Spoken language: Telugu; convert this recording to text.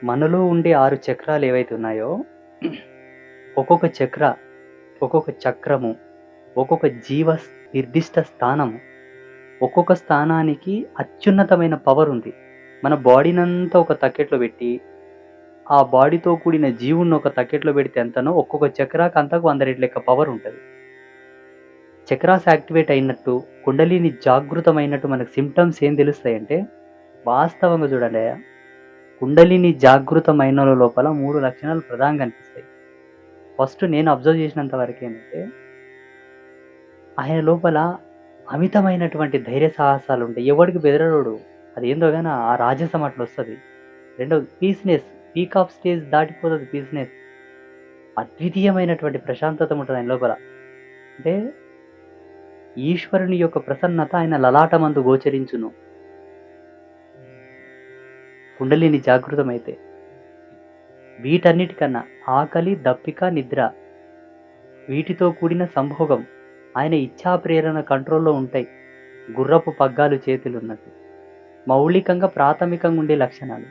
మనలో ఉండే 6 చక్రాలు ఏవైతే ఉన్నాయో, ఒక్కొక్క చక్ర, ఒక్కొక్క చక్రము, ఒక్కొక్క నిర్దిష్ట స్థానము, ఒక్కొక్క స్థానానికి అత్యున్నతమైన పవర్ ఉంది. మన బాడీనంతా ఒక తక్కెట్లో పెట్టి, ఆ బాడీతో కూడిన జీవుడిని ఒక తక్కెట్లో పెడితే ఎంతనో, ఒక్కొక్క చక్రాకి అంతకు 100 రెట్ల లెక్క పవర్ ఉంటది. చక్రాస్ యాక్టివేట్ అయినట్టు, కుండలిని జాగృతమైనట్టు మనకు సింప్టమ్స్ ఏం తెలుస్తాయంటే, వాస్తవంగా చూడండయ్యా, కుండలిని జాగృతమైన లోపల 3 లక్షణాలు ప్రధానంగా కనిపిస్తాయి. ఫస్ట్ నేను అబ్జర్వ్ చేసినంత వరకేంటంటే, ఆయన లోపల అమితమైనటువంటి ధైర్య సాహసాలుంటాయి. ఎవడికి బెదరడోడు. అదేందో గాని ఆ రాజసం అట్లొస్తది. రెండోది పీస్‌నెస్. పీక్ ఆఫ్ స్టేజ్ దాటిపోతది పీస్‌నెస్. అద్వితీయమైనటువంటి ప్రశాంతత ఉంటది ఆయన లోపల. అంటే ఈశ్వరుని యొక్క ప్రసన్నత ఆయన లలాటమందు గోచరించును. కుండలిని జాగృతమైతే. వీటన్నిటికన్నా ఆకలి, దప్పిక, నిద్ర వీటితో కూడిన సంభోగం. ఆయన ఇచ్ఛా ప్రేరణ కంట్రోల్‌లో ఉంటాయి. గుర్రపు పగ్గాలు చేతులున్నట్టు. మౌలికంగా ప్రాథమికంగా ఉండే లక్షణాలు.